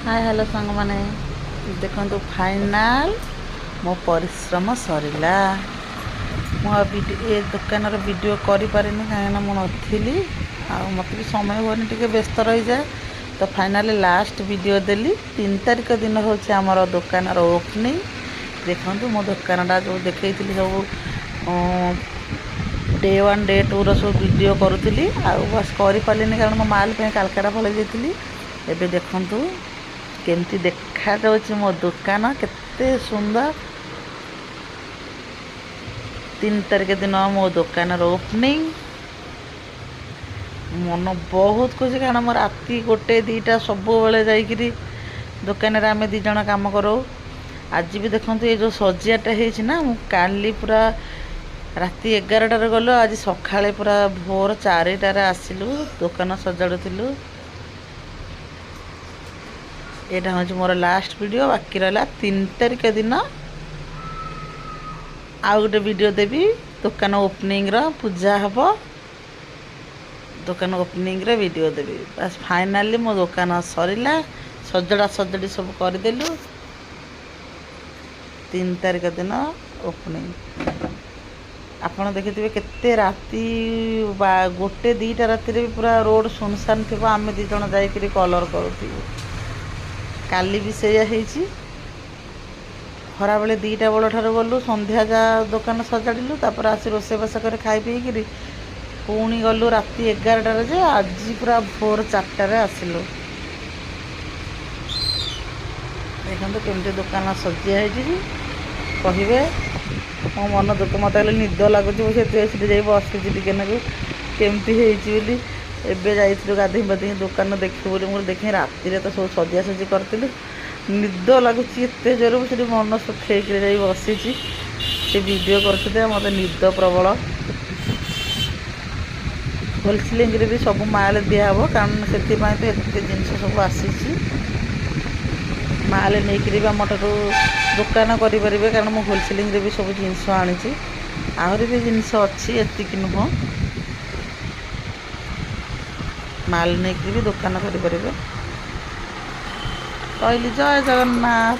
Hi hello सांग माने देखो फाइनाल मो परिश्रम सरिला मु ए दुकान वीडियो करें कहीं मुझे मत भी समय हुए टे व्यस्त रही जाए तो फाइनाली लास्ट वीडियो देली 3 तारिख दिन हूँ आमर दुकान ओपनिंग देखो मो दुकानटा जो देखी सब डे 1 डे 2 सब वीडियो करुँगी बस कर कारण मो माल कालकाटा पलि जाइली एबे देखंतु केमती देखा जाउछि मो दुकान केते सुंदर 3 तारिख दिन मो दुकान ओपनिंग मन बहुत खुशी कारण मो राति 1-2 सब बेले जाइकिरी दुकान रे आमे 2 जण काम करो। आज भी देखंतु ये जो सजियाटा हेछि ना मु काली पूरा राति 11टार गलो आज सकाळे पूरा भोर 4टार आसिलु दुकान सजाडुथिलु। एटा हूँ मोर लास्ट वीडियो बाकी रहा 3 तारिख दिन आउ गोटे वीडियो देवी दुकान ओपनिंग रो पूजा हम दुकान ओपनिंग रे वीडियो देवी बस फाइनाली मो दुकान सरिला सजड़ा सजड़ी सब करदेलु 3 तारिख दिन ओपनिंग आपन देखिथिबे केते राति 1-2 राति रे पूरा रोड सुनसान थिबो आमे 2 जण जाई करी कलर करूथिबो। काली भी सेया हेछि खरा बेले 2टा बेल ठार गलु संध्या जा दुकान सजाड़िलु तापर आसी रोसेबास कर खाई पीकरी पुणी गलु राति 11टार जे आज पूरा भोर 4टार आसिलु। देखो केमती दुकान सजिया है कहे मो मन दुख मत निद लगुच से बसी टे केमती होली एबे जाइलु गाधई बाधई दुकान देखी बोली मुझे देखे राति तो सब सजा सजी करूँ निद लगुच एत जोर मुझे मन सुखई जा बसी से वीडियो कर मत निद प्रबल होलसेलिंग भी सब माल दिहब कारण से तो एत जिनस सब आसी माल नहीं आम दुकान करें कारण मुझे होलसेलिंग भी सब जिनस आनी आहरी भी जिनस अच्छी एतिक नुह माल नहीं भी दुकान करें। कहली जय जगन्नाथ।